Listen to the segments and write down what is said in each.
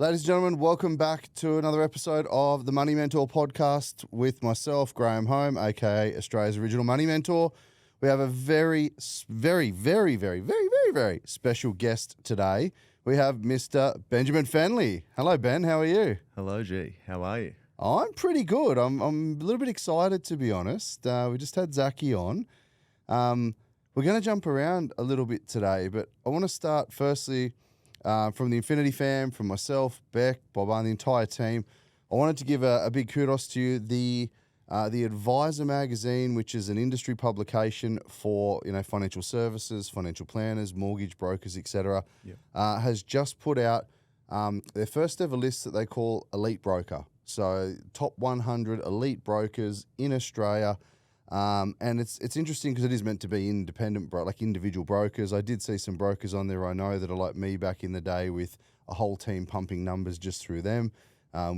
Ladies and gentlemen, welcome back to another episode of the Money Mentor podcast with myself, Graeme-holm, aka Australia's original money mentor. We have a very special guest today. We have Mr. Benjamin Fenley. Hello, Ben. How are you? Hello, G. How are you? I'm pretty good. I'm a little bit excited, to be honest. We just had Zachy on. We're going to jump around a little bit today, but I want to start firstly from the Infinity fam, from myself, Beck, Bob, and the entire team. I wanted to give a big kudos to you. The Advisor magazine, which is an industry publication for financial services, financial planners, mortgage brokers, etc., has just put out their first ever list that they call Elite Broker. So top 100 elite brokers in Australia. And it's interesting because it is meant to be independent, like individual brokers. I did see some brokers on there I know that are like me back in the day with a whole team pumping numbers just through them,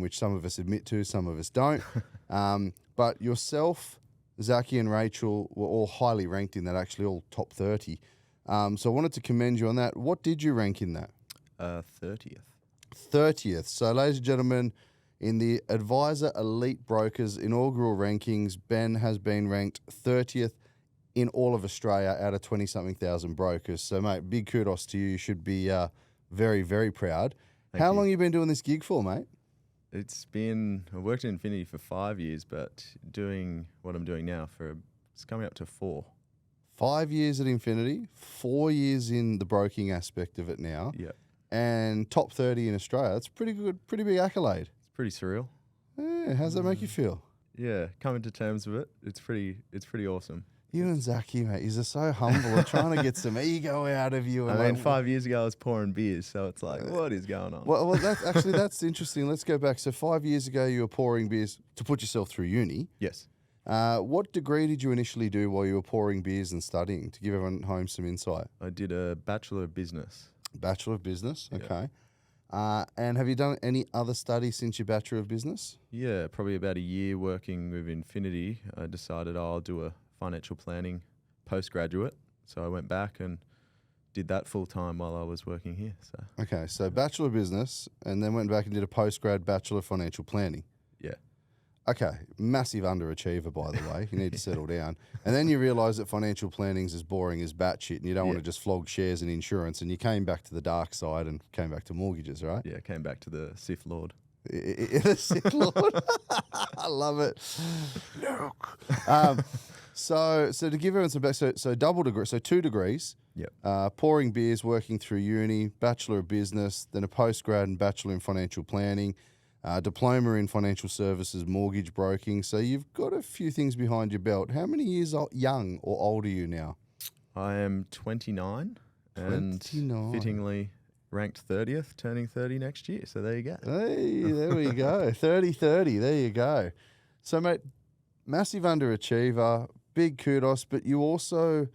which some of us admit to, some of us don't. But yourself, Zachy and Rachel were all highly ranked in that, actually all top 30. So I wanted to commend you on that. What did you rank in that? 30th. 30th. So ladies and gentlemen, in the Advisor Elite Brokers inaugural rankings, Ben has been ranked 30th in all of Australia out of 20-something thousand brokers. So, mate, big kudos to you. You should be very, very proud. How long have you been doing this gig for, mate? I worked in Infinity for 5 years, but doing what I'm doing now it's coming up to 4. 5 years at Infinity, 4 years in the broking aspect of it now. Yeah. And top 30 in Australia. That's pretty good, pretty big accolade. Pretty surreal. Yeah, how's that make you feel? Yeah, coming to terms with it. It's pretty awesome. You and Zachy, mate, you're so humble. We're trying to get some ego out of you. I mean, 5 years ago I was pouring beers, so it's like, what is going on? Well, that's interesting. Let's go back. So 5 years ago, you were pouring beers to put yourself through uni. Yes. What degree did you initially do while you were pouring beers and studying? To give everyone at home some insight. I did a Bachelor of Business. Bachelor of Business, okay. Yeah. And have you done any other studies since your Bachelor of Business? Yeah, probably about a year working with Infinity. I decided I'll do a financial planning postgraduate. So I went back and did that full time while I was working here. So okay, so Bachelor of Business, and then went back and did a postgrad Bachelor of Financial Planning. Yeah. Okay, massive underachiever, by the way. You need to settle down. And then you realise that financial planning's as boring as batshit, and you don't want to just flog shares and insurance, and you came back to the dark side and came back to mortgages, right? Yeah, came back to the Sith Lord. The Sith Lord. I love it. Look. So to give everyone some back, so double degree, so 2 degrees. Yep. Pouring beers, working through uni, Bachelor of Business, then a postgrad and Bachelor in Financial Planning. Diploma in financial services, mortgage broking. So you've got a few things behind your belt. How many years young or old are you now? I am 29 and fittingly ranked 30th, turning 30 next year. So there you go. Hey, there we go. 30-30, there you go. So, mate, massive underachiever, big kudos, but you also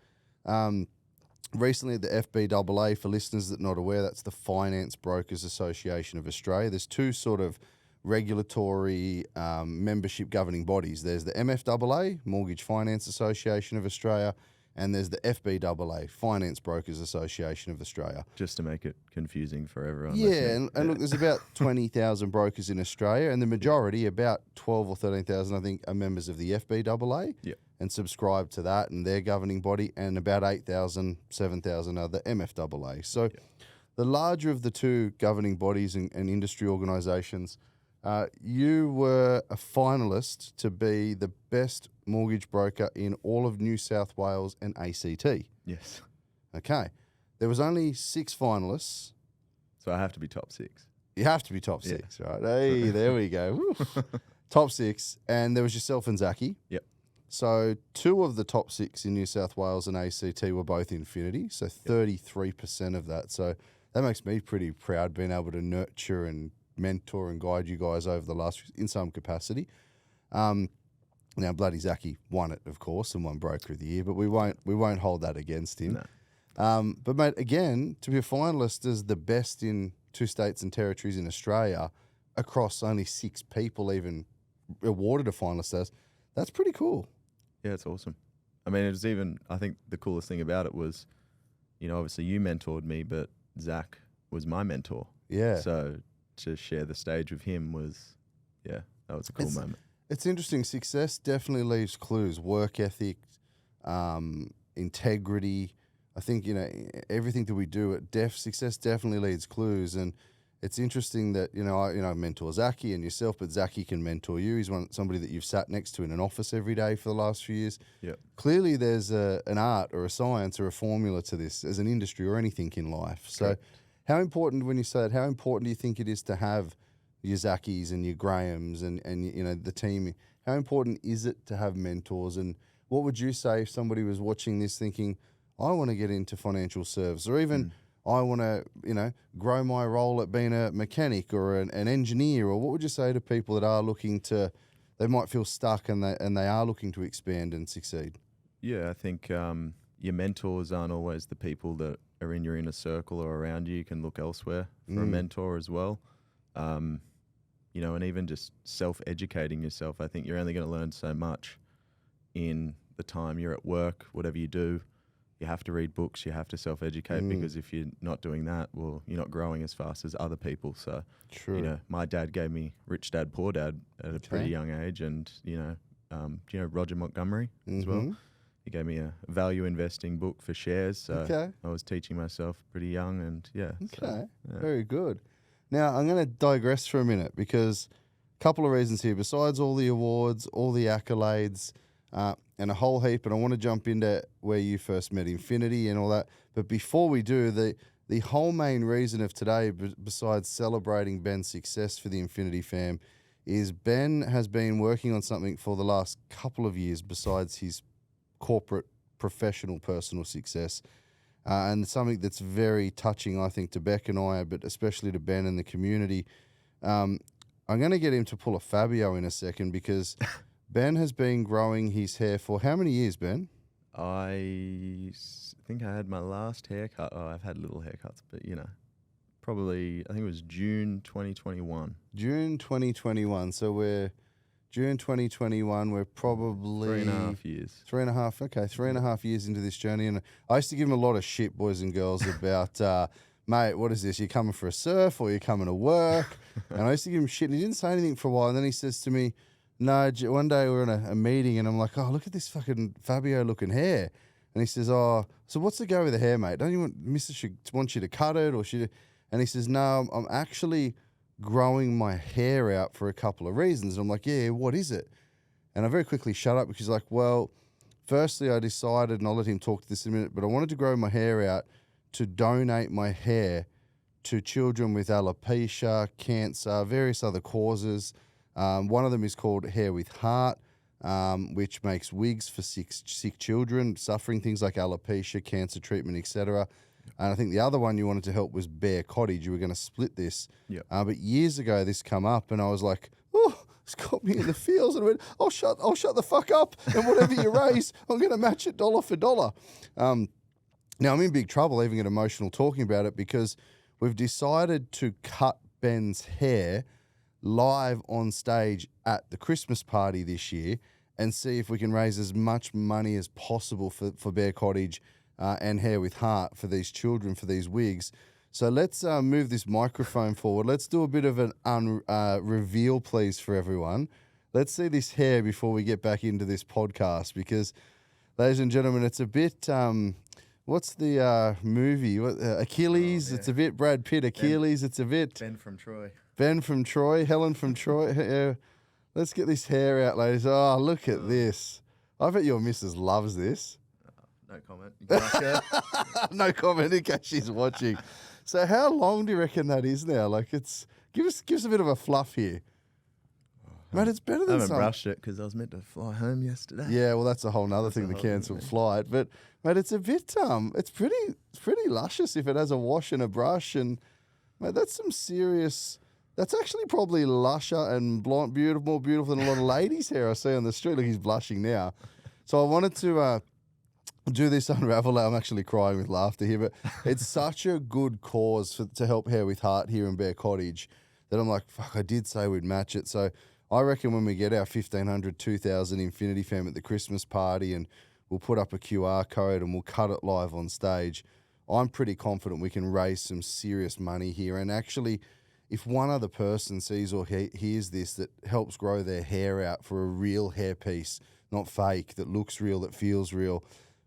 recently at the FBAA, for listeners that are not aware, that's the Finance Brokers Association of Australia. There's 2 sort of regulatory membership governing bodies. There's the MFAA, Mortgage Finance Association of Australia, and there's the FBAA, Finance Brokers Association of Australia. Just to make it confusing for everyone. Yeah, and look, there's about 20,000 brokers in Australia, and the majority, about 12 or 13,000, I think, are members of the FBAA. Yeah. And subscribe to that and their governing body, and about 8,000, 7,000 are the MFAA. So the larger of the 2 governing bodies and industry organisations, you were a finalist to be the best mortgage broker in all of New South Wales and ACT. Yes. Okay. There was only 6 finalists. So I have to be top 6. You have to be top 6, right? Hey, there we go. Top 6. And there was yourself and Zachy. Yep. So 2 of the top 6 in New South Wales and ACT were both Infinity, so 33% of that. So that makes me pretty proud, being able to nurture and mentor and guide you guys over the last, in some capacity. Now, bloody Zachy won it, of course, and won Broker of the Year, but we won't hold that against him. No. But mate, again, to be a finalist as the best in 2 states and territories in Australia, across only 6 people even awarded a finalist status, that's pretty cool. Yeah, it's awesome. I mean, it was even, I think the coolest thing about it was, obviously you mentored me, but Zach was my mentor. Yeah. So to share the stage with him was, that was a cool moment. It's interesting. Success definitely leaves clues. Work ethic, integrity. I think, everything that we do success definitely leads clues. And it's interesting that, I mentor Zachy and yourself, but Zachy can mentor you. He's somebody that you've sat next to in an office every day for the last few years. Yep. Clearly there's an art or a science or a formula to this as an industry or anything in life. So Correct. how important, when you say it, how important do you think it is to have your Zackies and your Grahams and the team? How important is it to have mentors? And what would you say if somebody was watching this thinking, I want to get into financial service, or even I want to, grow my role at being a mechanic or an engineer? Or what would you say to people that are looking to, they might feel stuck and they are looking to expand and succeed? Yeah, I think your mentors aren't always the people that are in your inner circle or around you. You can look elsewhere for a mentor as well. And even just self-educating yourself. I think you're only going to learn so much in the time you're at work, whatever you do. You have to read books, you have to self-educate, because if you're not doing that, well, you're not growing as fast as other people. So, True. My dad gave me Rich Dad, Poor Dad at a pretty young age. And, do you know Roger Montgomery as well? He gave me a value investing book for shares. So I was teaching myself pretty young and Very good. Now, I'm going to digress for a minute because a couple of reasons here. Besides all the awards, all the accolades, and a whole heap, and I want to jump into where you first met Infinity and all that. But before we do, the whole main reason of today, besides celebrating Ben's success for the Infinity fam, is Ben has been working on something for the last couple of years besides his corporate, professional, personal success. And something that's very touching, I think, to Beck and I, but especially to Ben and the community. I'm going to get him to pull a Fabio in a second because Ben has been growing his hair for how many years, Ben? I think I had my last haircut. Oh, I've had little haircuts, but, probably, I think it was June 2021. June 2021. So we're June 2021, we're probably 3.5 years. 3.5, okay, 3.5 years into this journey. And I used to give him a lot of shit, boys and girls, about, mate, what is this? You coming for a surf or you coming to work? And I used to give him shit, and he didn't say anything for a while. And then he says to me, no, one day we were in a meeting, and I'm like, oh, look at this fucking Fabio-looking hair. And he says, oh, so what's the go with the hair, mate? Don't you want, Mr. wants you to cut it? And he says, no, I'm actually growing my hair out for a couple of reasons. And I'm like, yeah, what is it? And I very quickly shut up because he's like, well, firstly, I decided, and I'll let him talk to this in a minute, but I wanted to grow my hair out to donate my hair to children with alopecia, cancer, various other causes. One of them is called Hair with Heart, which makes wigs for sick children suffering things like alopecia, cancer treatment, etc. And I think the other one you wanted to help was Bear Cottage. You were going to split this. Yep. But years ago, this come up, and I was like, oh, it's got me in the feels. And I went, I'll shut the fuck up. And whatever you raise, I'm going to match it dollar for dollar. Now, I'm in big trouble even getting emotional talking about it because we've decided to cut Ben's hair live on stage at the Christmas party this year and see if we can raise as much money as possible for Bear Cottage and Hair with Heart for these children, for these wigs. So let's move this microphone forward. Let's do a bit of an reveal, please, for everyone. Let's see this hair before we get back into this podcast because, ladies and gentlemen, it's a bit... what's the movie? Achilles? Oh, yeah. It's a bit Brad Pitt. Achilles. It's a bit... Ben from Troy. Ben from Troy. Helen from Troy. Let's get this hair out, ladies. Oh, look at this. I bet your missus loves this. No comment. You can ask her. No comment in case she's watching. So how long do you reckon that is now? Like, it's... Give us a bit of a fluff here. Mate, it's better than I haven't brushed it because I was meant to fly home yesterday. Yeah, well, that's a whole nother thing, the cancelled flight. But, mate, it's a bit, it's pretty luscious if it has a wash and a brush. And, mate, that's some serious... That's actually probably lusher and blonde, more beautiful than a lot of ladies' hair I see on the street. Look, he's blushing now. So I wanted to do this unravel. I'm actually crying with laughter here, but it's such a good cause to help Hair with Heart here in Bear Cottage that I'm like, fuck, I did say we'd match it. So I reckon when we get our 1,500, 2,000 Infinity fam at the Christmas party and we'll put up a QR code and we'll cut it live on stage, I'm pretty confident we can raise some serious money here. And actually, if one other person sees or hears this that helps grow their hair out for a real hair piece, not fake, that looks real, that feels real,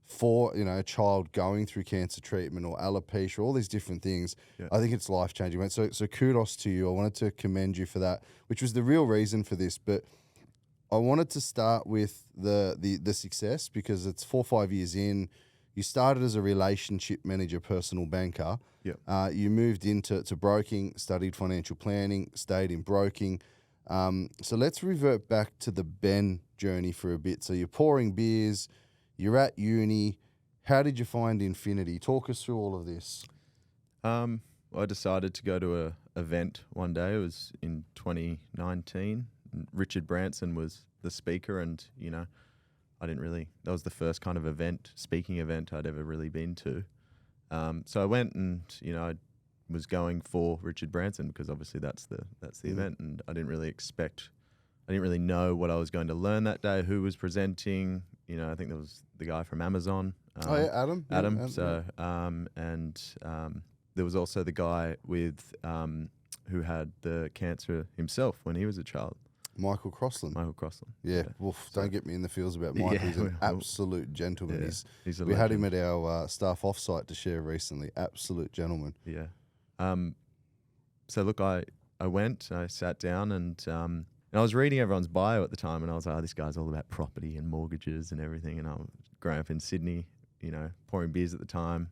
for a child going through cancer treatment or alopecia, all these different things, I think it's life changing, mate. So kudos to you. I wanted to commend you for that, which was the real reason for this. But I wanted to start with the success, because it's 4 or 5 years in. You started as a relationship manager, personal banker. Yep. You moved into broking, studied financial planning, stayed in broking. So let's revert back to the Ben journey for a bit. So you're pouring beers, you're at uni. How did you find Infinity? Talk us through all of this. I decided to go to a event one day. It was in 2019. Richard Branson was the speaker, and that was the first kind of speaking event I'd ever really been to. So I went, and I was going for Richard Branson because obviously that's the event, and I didn't really know what I was going to learn that day, who was presenting. I think there was the guy from Amazon. Adam. Adam. Yeah. There was also the guy with who had the cancer himself when he was a child. Michael Crossland. Yeah. Don't get me in the feels about Michael. Yeah, He's an absolute gentleman. He's a we had legend. him at our staff offsite to share recently. Absolute gentleman. Yeah. So look, I went, I sat down, and I was reading everyone's bio at the time, and I was like, this guy's all about property and mortgages and everything. And I was growing up in Sydney, pouring beers at the time.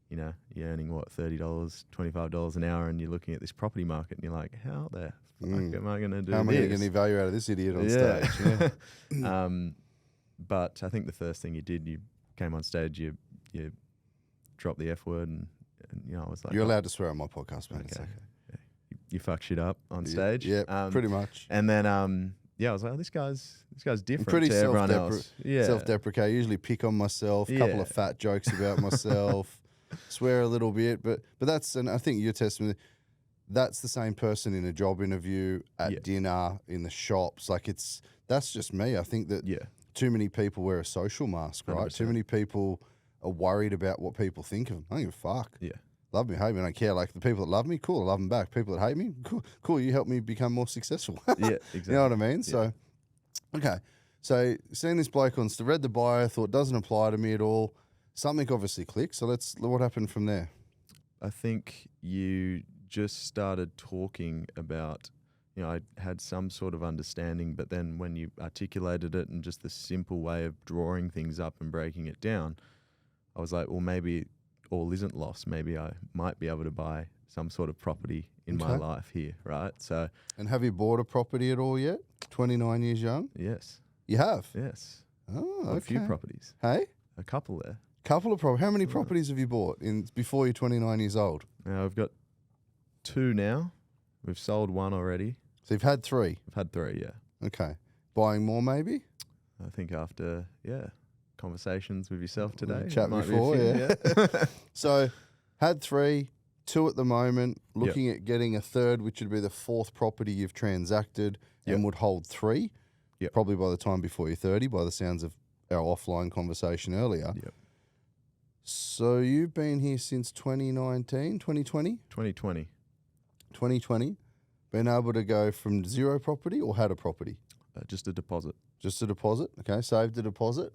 You're earning what, $30, $25 an hour, and you're looking at this property market, and you're like, how the fuck am I going to do this? How am I going to get any value out of this idiot on stage? Yeah. But I think the first thing you did, you came on stage, you dropped the F word, and I was like, you're allowed to swear on my podcast, man. Okay. It's okay. Yeah. You fuck shit up on stage. Yeah, pretty much. And then I was like, this guy's different Pretty to everyone else. Yeah. Self-deprecate. Usually pick on myself. A couple of fat jokes about myself. Swear a little bit, but that's, and I think your testimony, that's the same person in a job interview, at dinner, in the shops. Like that's just me. I think that too many people wear a social mask, right? 100%. Too many people are worried about what people think of them. I don't give a fuck. Yeah. Love me, hate me, I don't care. Like the people that love me, cool, I love them back. People that hate me, cool, you help me become more successful. Yeah, exactly. You know what I mean? Yeah. So, okay. So seeing this bloke read the bio, thought doesn't apply to me at all. Something obviously clicked. So what happened from there? I think you just started talking about, I had some sort of understanding, but then when you articulated it and just the simple way of drawing things up and breaking it down, I was like, well, maybe all isn't lost. Maybe I might be able to buy some sort of property in my life here, right? So. And have you bought a property at all yet? 29 years young? Yes. You have? Yes. Oh, okay. A few properties. Hey? A couple there. Couple of properties. How many properties have you bought before you're 29 years old? Now I've got 2 now. We've sold 1 already. So you've had 3? I've had 3, yeah. Okay. Buying more maybe? I think after, conversations with yourself today. Chat might be a before, few, yeah. So had 3, 2 at the moment, looking at getting a 3rd, which would be the 4th property you've transacted and would hold 3. Yep. Probably by the time before you're 30, by the sounds of our offline conversation earlier. Yep. So you've been here since 2019, 2020? 2020. 2020. Been able to go from 0 property or had a property? Just a deposit. Just a deposit. Okay, saved a deposit.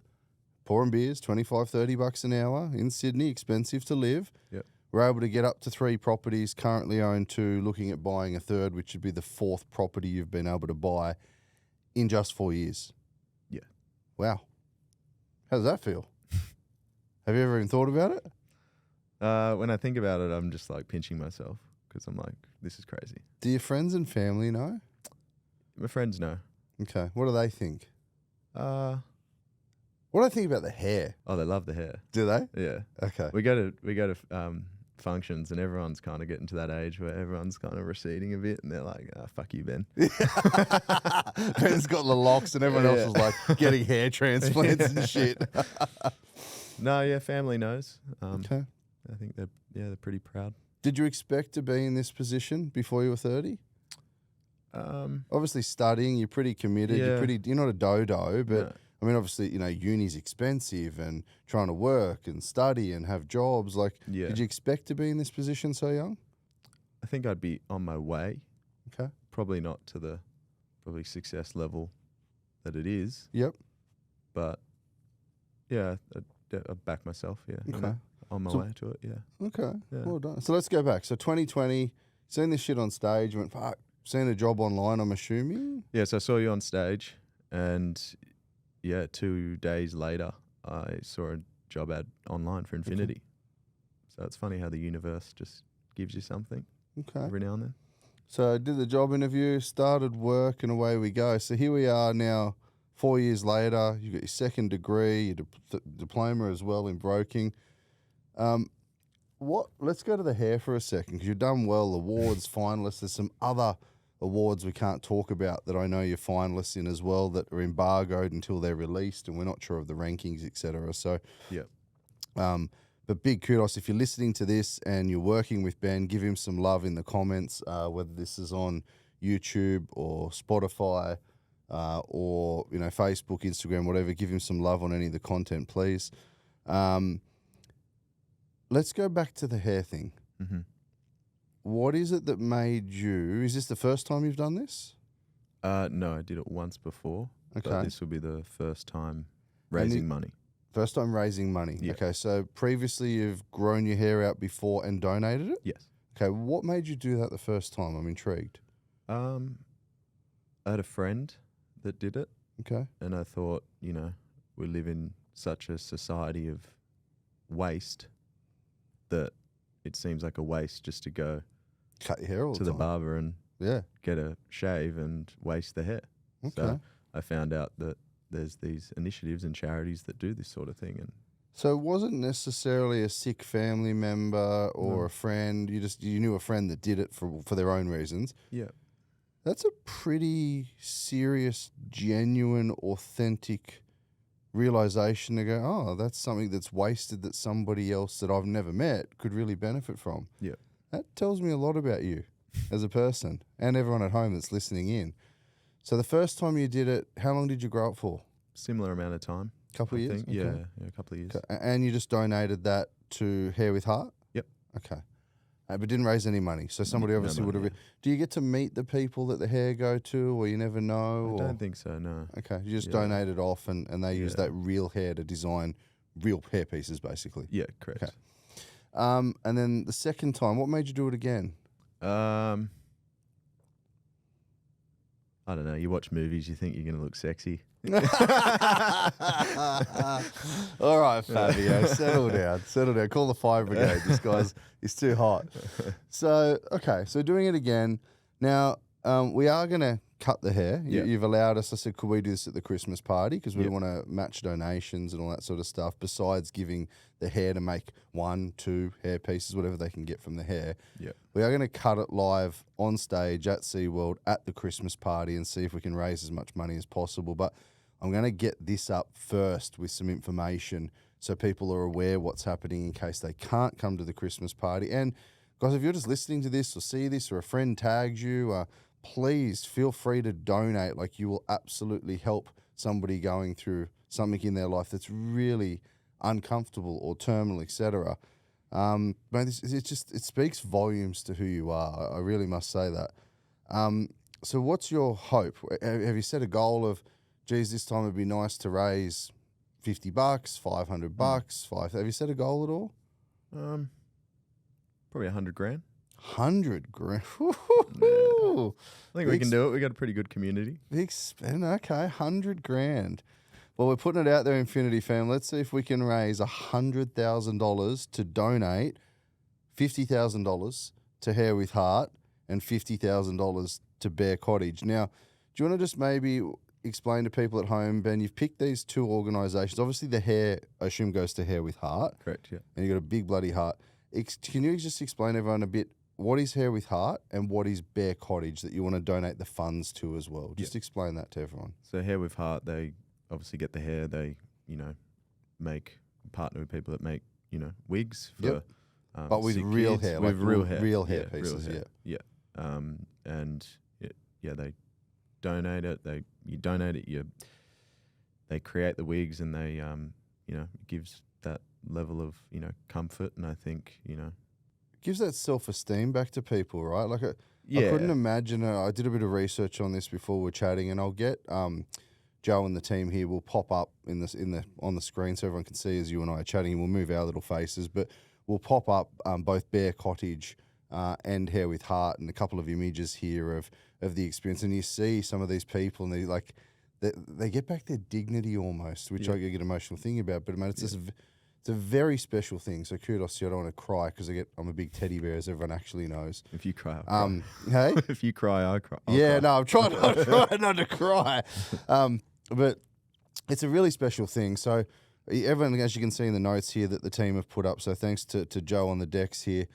Pouring beers, $25-$30 an hour in Sydney, expensive to live. Yep. We're able to get up to 3 properties, currently owned 2, looking at buying a 3rd, which would be the 4th property you've been able to buy in just 4 years. Yeah. Wow. How does that feel? Have you ever even thought about it? When I think about it, I'm just like pinching myself because I'm like, this is crazy. Do your friends and family know? My friends know. Okay. What do they think? What do they think about the hair? Oh, they love the hair. Do they? Yeah. Okay. We go to functions, and everyone's kind of getting to that age where everyone's kind of receding a bit, and they're like, fuck you, Ben. Ben's got the locks, and everyone else is like getting hair transplants and shit. No, yeah, family knows. Okay. I think they're pretty proud. Did you expect to be in this position before you were 30? Obviously studying, you're pretty committed. Yeah. You're not a dodo, but No. I mean, obviously, uni's expensive and trying to work and study and have jobs. Like, Yeah. did you expect to be in this position so young? I I think I'd be on my way. Okay. Probably not to the success level that it is, Yep. but yeah, I'd back myself. Yeah. you Okay. know, on my way to it. Yeah. Okay. Yeah. Well done. So let's go back. So 2020, seen this shit on stage, you went, fuck, seen a job online, I'm assuming? Yeah. So I saw you on stage, and 2 days later, I saw a job ad online for Infinity. So it's funny how the universe just gives you something Okay. every now and then. So I did the job interview, started work, and away we go. So here we are now, 4 years later. You've got your second degree, your diploma as well in broking. Let's go to the hair for a second, because you've done well, awards, finalists. There's some other awards we can't talk about that I know you're finalists in as well that are embargoed until they're released, and we're not sure of the rankings, etc. So, Yeah. but big kudos if you're listening to this and you're working with Ben. Give him some love in the comments, whether this is on YouTube or Spotify or Facebook, Instagram, whatever. Give him some love on any of the content, please. Let's go back to the hair thing. Mm-hmm. What is it that made you? Is this the first time you've done this? No, I did it once before. Okay. But this will be the first time raising money. First time raising money. Yeah. Okay, so previously you've grown your hair out before and donated it? Yes. Okay, what made you do that the first time? I'm intrigued. I had a friend that did it, Okay. and I thought, we live in such a society of waste that it seems like a waste just to go Cut your hair all to the the time. barber and Yeah. get a shave and waste the hair. Okay. So I found out that there's these initiatives and charities that do this sort of thing. And So it wasn't necessarily a sick family member or No. a friend. You knew a friend that did it for their own reasons. yeah, That's a pretty serious, genuine, authentic realization to go, oh, that's something that's wasted that somebody else that I've never met could really benefit from. yeah. That tells me a lot about you as a person and everyone at home that's listening in. So the first time you did it, how long did you grow it for? Similar amount of time. Couple of I years? think. Yeah, a couple of years. Okay. And you just donated that to Hair with Heart? Yep. Okay. But didn't raise any money. So somebody No obviously would money, have... Do you get to meet the people that the hair go to, or you never know? I or? don't think so, no. Okay. You just Yeah. donated off and they use Yeah. that real hair to design real hair pieces, basically. Yeah, correct. Okay. And then the second time, what made you do it again? I don't know. You watch movies, you think you're going to look sexy. All right, Fabio, settle down. Call the fire brigade. This guy's he's too hot. So, okay, so doing it again. Now, we are going to cut the hair. Yeah. You've allowed us. I said, could we do this at the Christmas party? Because we Yeah. want to match donations and all that sort of stuff, besides giving the hair to make 1, 2 hair pieces, whatever they can get from the hair. Yeah. We are going to cut it live on stage at SeaWorld at the Christmas party and see if we can raise as much money as possible. But I'm going to get this up first with some information so people are aware what's happening in case they can't come to the Christmas party. And guys, if you're just listening to this or see this or a friend tags you, please feel free to donate. Like, you will absolutely help somebody going through something in their life that's really uncomfortable or terminal, etc. It speaks volumes to who you are. I really must say that. So what's your hope? Have you set a goal of, geez, this time it'd be nice to raise $50, $500, have you set a goal at all? Probably $100,000. 100 grand. I think we can do it. We got a pretty good community. Big spend. Okay, 100 grand. Well, we're putting it out there, Infinity fam. Let's see if we can raise $100,000 to donate $50,000 to Hair with Heart and $50,000 to Bear Cottage. Now, do you want to just maybe explain to people at home, Ben, you've picked these two organisations. Obviously, the hair, I assume, goes to Hair with Heart. Correct, yeah. And you've got a big bloody heart. Can you just explain everyone a bit, what is Hair with Heart and what is Bear Cottage that you want to donate the funds to as well? Just explain that to everyone. So Hair with Heart, they obviously get the hair. They, partner with people that make, wigs for... Yep. But with sick real kids. hair, with like real hair Yeah, pieces, Yeah. And they donate it. You donate it. They create the wigs, and they it gives that level of comfort. And I think gives that self-esteem back to people, right? Like I Yeah. couldn't imagine. I did a bit of research on this before we're chatting, and I'll get Joe and the team here will pop up on the screen so everyone can see as you and I are chatting. We'll move our little faces, but we'll pop up both Bear Cottage and Hair with Heart, and a couple of images here of the experience. And you see some of these people, and they get back their dignity almost, which I get emotional thing about. But man, it's a very special thing. So kudos to you. I don't want to cry because I'm a big teddy bear, as everyone actually knows. If you cry, I'll cry. Hey, if you cry, I cry. yeah, no, I'm trying not to cry. But it's a really special thing. So everyone, as you can see in the notes here that the team have put up, so thanks to Joe on the decks here.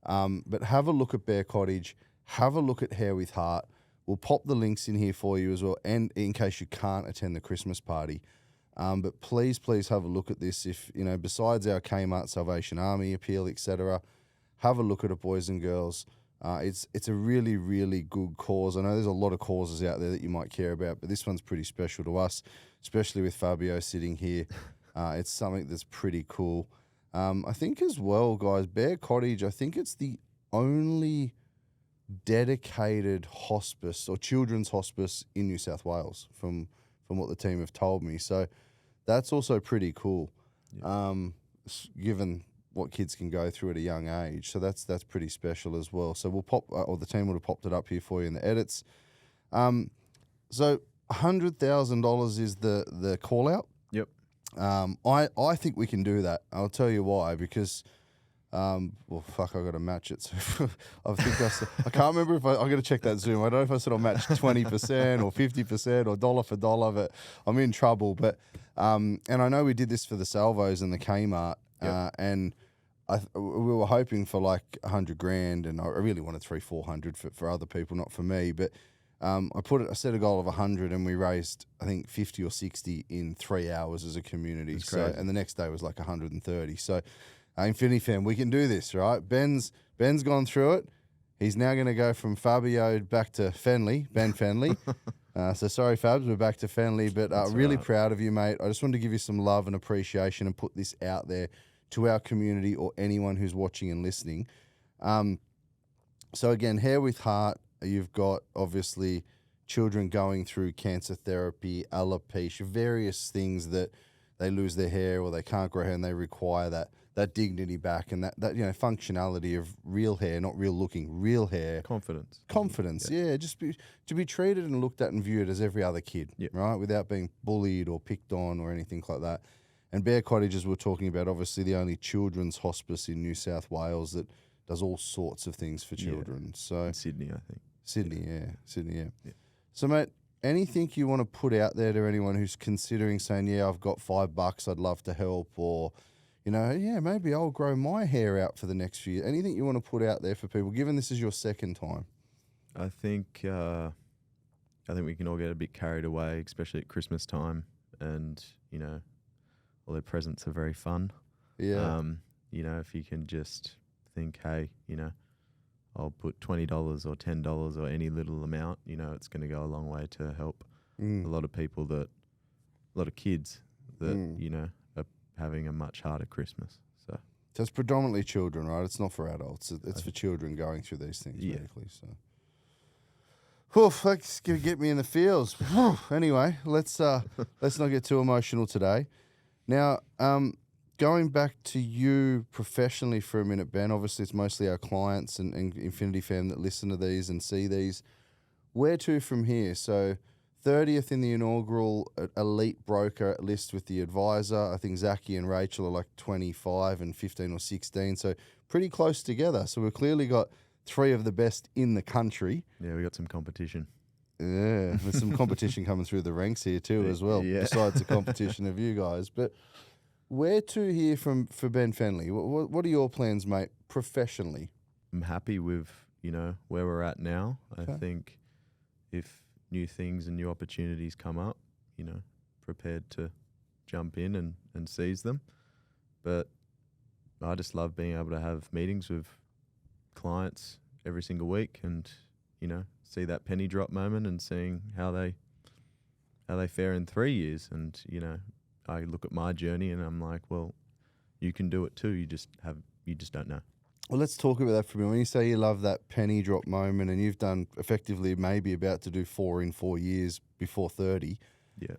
But have a look at Bear Cottage. Have a look at Hair with Heart. We'll pop the links in here for you as well, and in case you can't attend the Christmas party. But please have a look at this. If, besides our Kmart Salvation Army appeal, etc., have a look at it, boys and girls. It's a really, really good cause. I know there's a lot of causes out there that you might care about, but this one's pretty special to us, especially with Fabio sitting here. It's something that's pretty cool. I think as well, guys, Bear Cottage, I think it's the only dedicated hospice or children's hospice in New South Wales from what the team have told me. So that's also pretty cool, given what kids can go through at a young age. So that's pretty special as well. So we'll pop, or the team would have popped it up here for you in the edits. So $100,000 is the call out. Yep. I think we can do that. I'll tell you why, because I got to match it. So I can't remember if I'm going to check that Zoom. I don't know if I said I'll match 20% or 50% or dollar for dollar, but I'm in trouble. But and I know we did this for the Salvos and the Kmart, and we were hoping for like $100,000, and I really wanted 300-400 for other people, not for me. But I set a goal of 100, and we raised I think 50 or 60 in 3 hours as a community. So, and the next day was like 130. So. Infinity Fam, we can do this, right? Ben's gone through it. He's now going to go from Fabio back to Fenley, Ben Fenley. So sorry, Fabs, we're back to Fenley, but really proud of you, mate. I just wanted to give you some love and appreciation and put this out there to our community or anyone who's watching and listening. So again, Hair with Heart, you've got obviously children going through cancer therapy, alopecia, various things that they lose their hair or they can't grow hair and they require that dignity back and that functionality of real hair, not real looking, real hair. Confidence, yeah. Just to be treated and looked at and viewed as every other kid, right? Without being bullied or picked on or anything like that. And Bear Cottages, we're talking about, obviously the only children's hospice in New South Wales that does all sorts of things for children. So in Sydney, I think. Sydney, yeah. So, mate, anything you want to put out there to anyone who's considering saying, I've got $5, I'd love to help, or maybe I'll grow my hair out for the next few years. Anything you want to put out there for people, given this is your second time? I think we can all get a bit carried away, especially at Christmas time, and all their presents are very fun. Yeah. If you can just think, hey, I'll put $20 or $10 or any little amount, it's going to go a long way to help a lot of people a lot of kids that are having a much harder Christmas. So it's predominantly children, right? It's not for adults. It's for children going through these things medically. So, that's gonna get me in the feels. Anyway, let's not get too emotional today. Now, going back to you professionally for a minute, Ben. Obviously, it's mostly our clients and Infinity Fam that listen to these and see these. Where to from here? So 30th in the inaugural elite broker list with the advisor. I think Zachy and Rachel are like 25 and 15 or 16, so pretty close together. So we've clearly got three of the best in the country. Yeah, we got some competition. Yeah, there's some competition coming through the ranks here too as well, besides the competition of you guys. But where to here for Ben Fenley? What are your plans, mate, professionally? I'm happy with, where we're at now. Okay. I think if new things and new opportunities come up, prepared to jump in and seize them. But I just love being able to have meetings with clients every single week and, see that penny drop moment and seeing how they fare in 3 years. And, I look at my journey and I'm like, well, you can do it too. You just don't know. Well, let's talk about that for a minute. When you say you love that penny drop moment, and you've done effectively maybe about to do 4 in 4 years before 30, Yeah.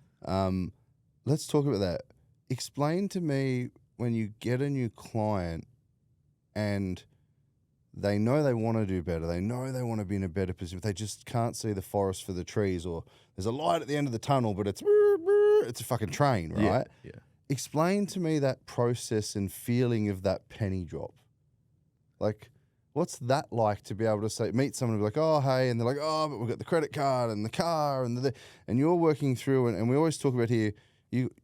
let's talk about that. Explain to me when you get a new client and they know they want to do better, they know they want to be in a better position, but they just can't see the forest for the trees, or there's a light at the end of the tunnel, but it's a fucking train, right? Yeah. Yeah. Explain to me that process and feeling of that penny drop. Like, what's that like to be able to say, meet someone and be like, oh, hey, and they're like, oh, but we've got the credit card and the car and and you're working through, and we always talk about here,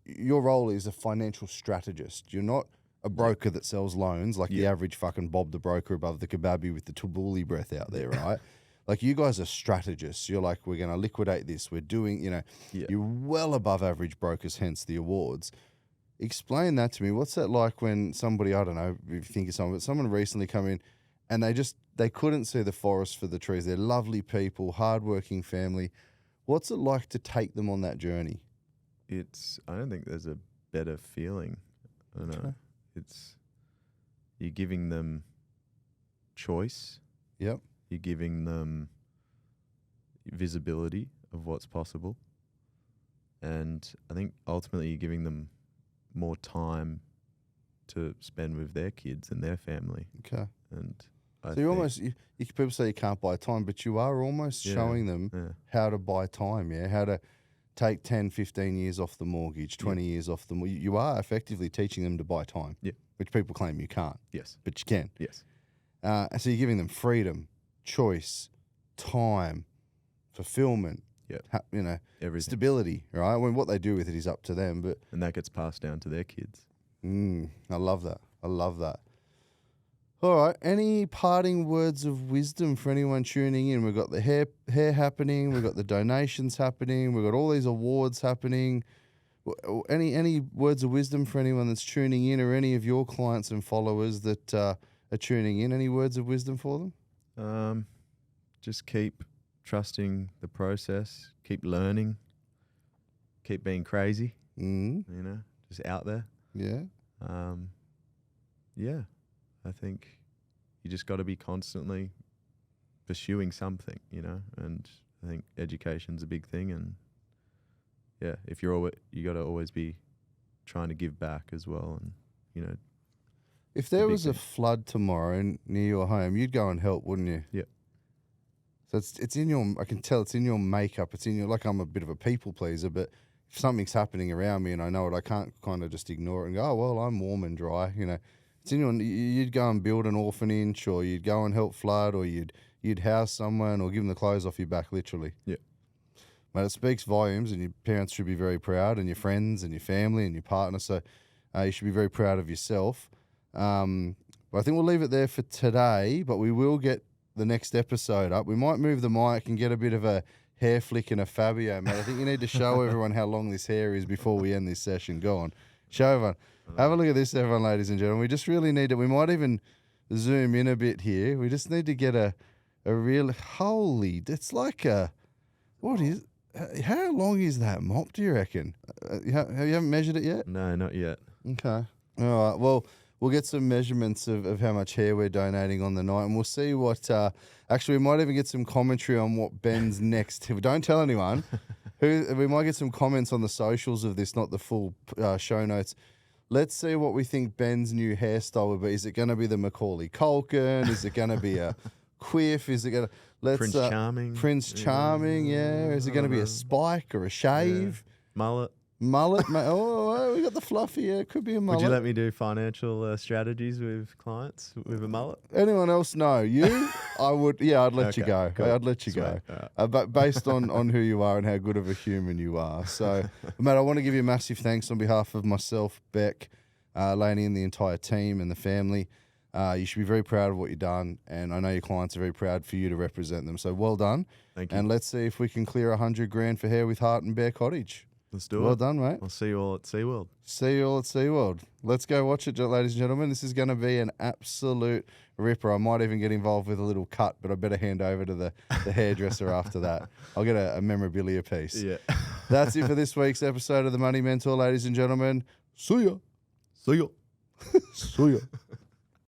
your role is a financial strategist. You're not a broker that sells loans like the average fucking Bob the broker above the kebabby with the tabbouleh breath out there, right? Like, you guys are strategists. You're like, we're going to liquidate this. We're doing, you're well above average brokers, hence the awards. Explain that to me. What's that like when somebody, I don't know if you think of someone, but someone recently come in and they couldn't see the forest for the trees. They're lovely people, hardworking family. What's it like to take them on that journey? I don't think there's a better feeling. I don't know. You're giving them choice. Yep. You're giving them visibility of what's possible. And I think ultimately you're giving them more time to spend with their kids and their family. Okay. And so you almost, people say you can't buy time, but you are almost showing them how to buy time, how to take 10, 15 years off the mortgage, 20 years off the mortgage. You are effectively teaching them to buy time, which people claim you can't. Yes. But you can. Yes. So you're giving them freedom, choice, time, fulfillment, everything. stability, right? When what they do with it is up to them. And that gets passed down to their kids. I love that. I love that. All right. Any parting words of wisdom for anyone tuning in? We've got the hair happening. We've got the donations happening. We've got all these awards happening. Any words of wisdom for anyone that's tuning in, or any of your clients and followers that are tuning in? Any words of wisdom for them? Just keep trusting the process. Keep learning. Keep being crazy. Just out there. Yeah. I think you just got to be constantly pursuing something, and I think education's a big thing. And if you got to always be trying to give back as well. And, if there was a flood tomorrow near your home, you'd go and help, wouldn't you? Yeah. So it's in your, I can tell it's in your makeup. It's in your, like, I'm a bit of a people pleaser, but if something's happening around me and I know it, I can't kind of just ignore it and go, oh, well, I'm warm and dry, It's in your, you'd go and build an orphanage, or you'd go and help flood, or you'd house someone, or give them the clothes off your back, literally. Yeah. But it speaks volumes, and your parents should be very proud, and your friends and your family and your partner. So you should be very proud of yourself. But I think we'll leave it there for today, but we will get the next episode up. We might move the mic and get a bit of a hair flick and a Fabio, mate. I think you need to show everyone how long this hair is before we end this session. Go on. Show everyone. Have a look at this, everyone, ladies and gentlemen. We just really need to, we might even zoom in a bit here. We just need to get a real, holy, it's like how long is that mop, do you reckon? You haven't measured it yet? No, not yet. Okay. All right. Well, we'll get some measurements of how much hair we're donating on the night, and we'll see what, actually, we might even get some commentary on what Ben's next. Don't tell anyone. We might get some comments on the socials of this, not the full show notes. Let's see what we think Ben's new hairstyle will be. Is it going to be the Macaulay Culkin? Is it going to be a quiff? Is it going to Prince Charming? Prince Charming, yeah. Is it going to be a spike or a shave? Mullet. Mullet, mate. Oh, we got the fluffy. Yeah, it could be a mullet. Would you let me do financial strategies with clients with a mullet? Anyone else? No. You? I would. Yeah, I'd let you go. Cool. I'd let you Sweet. go. But based on who you are and how good of a human you are. So, mate, I want to give you a massive thanks on behalf of myself, Beck, Lainey, and the entire team and the family. You should be very proud of what you've done, and I know your clients are very proud for you to represent them. So well done. Thank you. And let's see if we can clear 100 grand for Hair with Heart and Bear Cottage. Let's do it. Well done, mate. I'll see you all at SeaWorld. See you all at SeaWorld. Let's go watch it, ladies and gentlemen. This is going to be an absolute ripper. I might even get involved with a little cut, but I better hand over to the hairdresser after that. I'll get a memorabilia piece. Yeah. That's it for this week's episode of The Money Mentor, ladies and gentlemen. See ya. See ya. See ya.